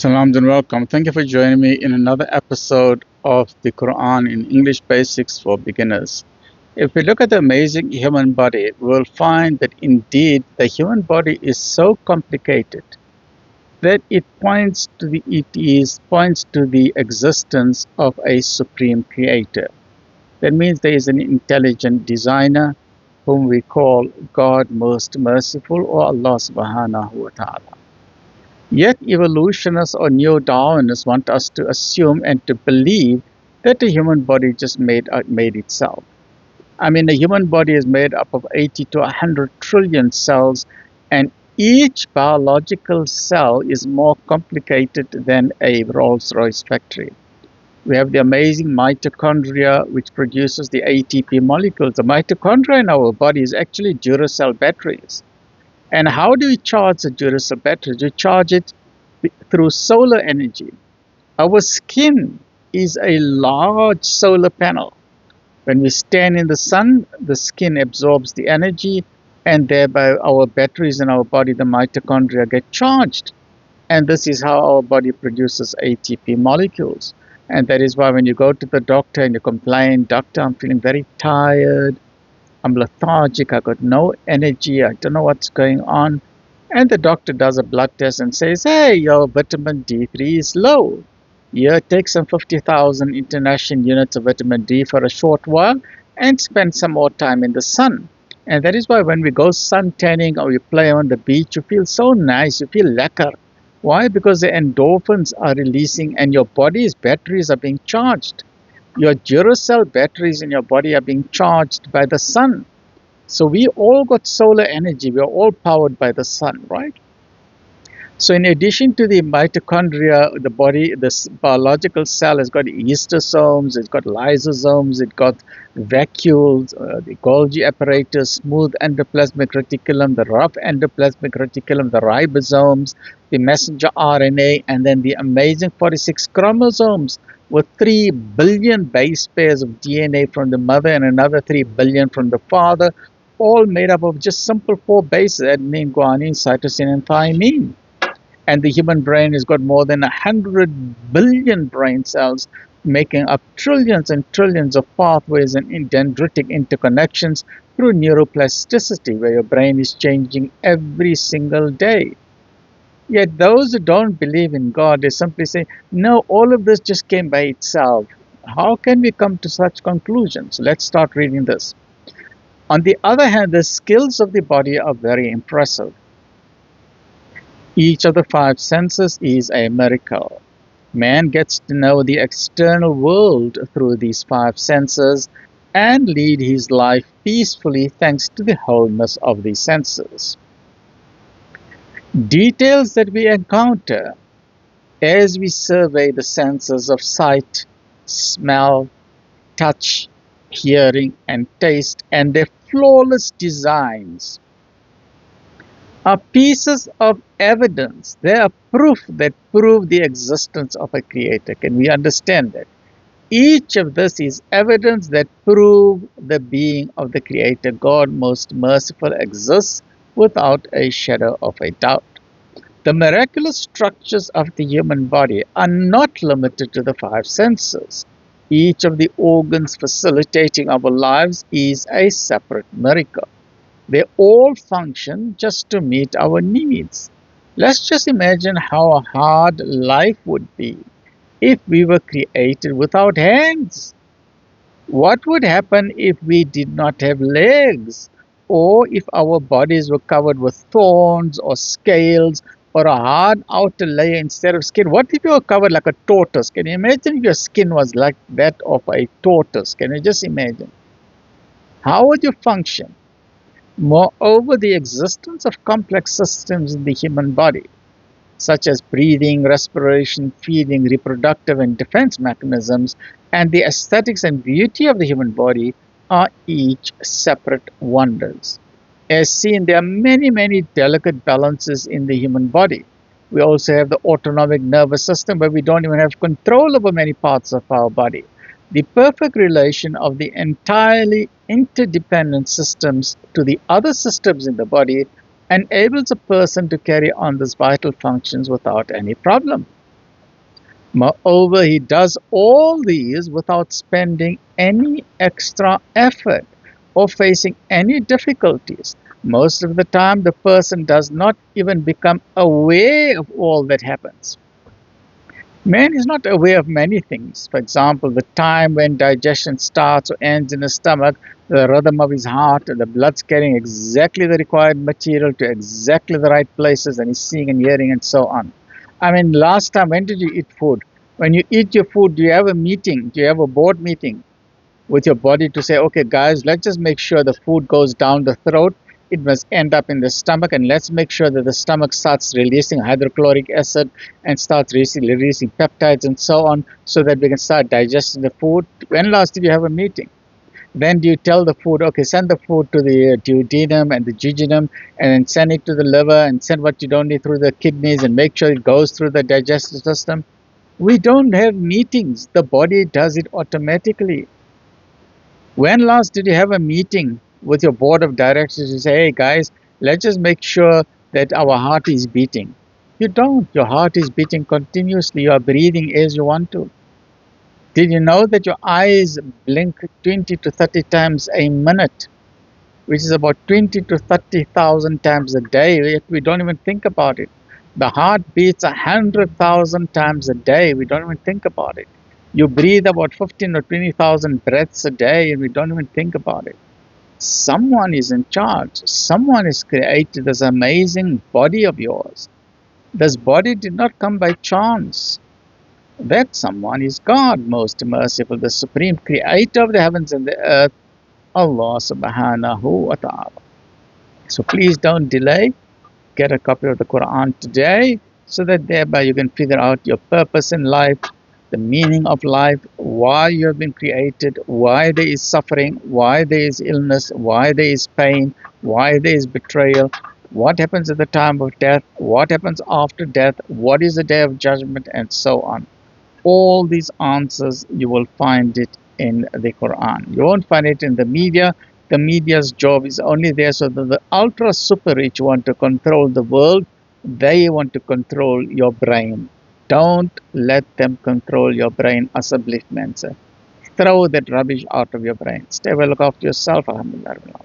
Salam and welcome. Thank you for joining me in another episode of the Quran in English Basics for Beginners. If we look at the amazing human body, we'll find that indeed the human body is so complicated that it points to the existence of a supreme creator. That means there is an intelligent designer whom we call God Most Merciful or Allah Subhanahu wa Ta'ala. Yet evolutionists or neo-Darwinists want us to assume and to believe that the human body just made itself. I mean, the human body is made up of 80 to 100 trillion cells, and each biological cell is more complicated than a Rolls-Royce factory. We have the amazing mitochondria, which produces the ATP molecules. The mitochondria in our body is actually Duracell batteries. And how do we charge the Duracell batteries? We charge it through solar energy. Our skin is a large solar panel. When we stand in the sun, the skin absorbs the energy, and thereby our batteries in our body, the mitochondria, get charged. And this is how our body produces ATP molecules. And that is why when you go to the doctor and you complain, "Doctor, I'm feeling very tired, I'm lethargic, I got no energy, I don't know what's going on." And the doctor does a blood test and says, "Hey, your vitamin D3 is low. Here, take some 50,000 international units of vitamin D for a short while and spend some more time in the sun." And that is why when we go sun tanning or you play on the beach, you feel so nice, you feel lekker. Why? Because the endorphins are releasing and your body's batteries are being charged. Your Duracell batteries in your body are being charged by the sun. So we all got solar energy. We are all powered by the sun, right? So in addition to the mitochondria, the body, this biological cell has got histosomes, it's got lysosomes, it's got vacuoles, the Golgi apparatus, smooth endoplasmic reticulum, the rough endoplasmic reticulum, the ribosomes, the messenger RNA, and then the amazing 46 chromosomes with 3 billion base pairs of DNA from the mother and another 3 billion from the father, all made up of just simple 4 bases: adenine, guanine, cytosine, and thymine. And the human brain has got more than 100 billion brain cells, making up trillions and trillions of pathways and dendritic interconnections through neuroplasticity, where your brain is changing every single day. Yet those who don't believe in God, they simply say, "No, all of this just came by itself." How can we come to such conclusions? Let's start reading this. On the other hand, the skills of the body are very impressive. Each of the 5 senses is a miracle. Man gets to know the external world through these 5 senses and lead his life peacefully thanks to the wholeness of the senses. Details that we encounter as we survey the senses of sight, smell, touch, hearing, and taste, and their flawless designs, are pieces of evidence. They are proof that prove the existence of a creator. Can we understand that? Each of this is evidence that prove the being of the creator. God Most Merciful exists without a shadow of a doubt. The miraculous structures of the human body are not limited to the 5 senses. Each of the organs facilitating our lives is a separate miracle. They all function just to meet our needs. Let's just imagine how hard life would be if we were created without hands. What would happen if we did not have legs? Or if our bodies were covered with thorns or scales or a hard outer layer instead of skin? What if you were covered like a tortoise? Can you imagine if your skin was like that of a tortoise? Can you just imagine? How would you function? Moreover, the existence of complex systems in the human body, such as breathing, respiration, feeding, reproductive and defense mechanisms, and the aesthetics and beauty of the human body are each separate wonders. As seen, there are many, many delicate balances in the human body. We also have the autonomic nervous system, where we don't even have control over many parts of our body. The perfect relation of the entirely interdependent systems to the other systems in the body enables a person to carry on these vital functions without any problem. Moreover, he does all these without spending any extra effort or facing any difficulties. Most of the time, the person does not even become aware of all that happens. Man is not aware of many things. For example, the time when digestion starts or ends in the stomach, the rhythm of his heart, the blood's carrying exactly the required material to exactly the right places, and he's seeing and hearing and so on. I mean, last time, when did you eat food? When you eat your food, do you have a meeting? Do you have a board meeting with your body to say, okay, guys, let's just make sure the food goes down the throat. It must end up in the stomach, and let's make sure that the stomach starts releasing hydrochloric acid and starts releasing peptides and so on, so that we can start digesting the food. When last did you have a meeting? Then do you tell the food, okay, send the food to the duodenum and the jejunum, and then send it to the liver, and send what you don't need through the kidneys, and make sure it goes through the digestive system? We don't have meetings. The body does it automatically. When last did you have a meeting with your board of directors to say, hey guys, let's just make sure that our heart is beating? You don't. Your heart is beating continuously. You are breathing as you want to. Did you know that your eyes blink 20 to 30 times a minute, which is about 20 to 30,000 times a day? Yet we don't even think about it. The heart beats 100,000 times a day. We don't even think about it. You breathe about 15 or 20,000 breaths a day, and we don't even think about it. Someone is in charge. Someone has created this amazing body of yours. This body did not come by chance. That someone is God, most merciful, the supreme creator of the heavens and the earth, Allah subhanahu wa ta'ala. So please don't delay. Get a copy of the Quran today, so that thereby you can figure out your purpose in life, the meaning of life, why you have been created, why there is suffering, why there is illness, why there is pain, why there is betrayal, what happens at the time of death, what happens after death, what is the day of judgment, and so on. All these answers, you will find it in the Quran. You won't find it in the media. The media's job is only there so that the ultra super rich want to control the world. They want to control your brain. Don't let them control your brain. Asablit man, sir. Throw that rubbish out of your brain. Stay well, look after yourself. Alhamdulillah.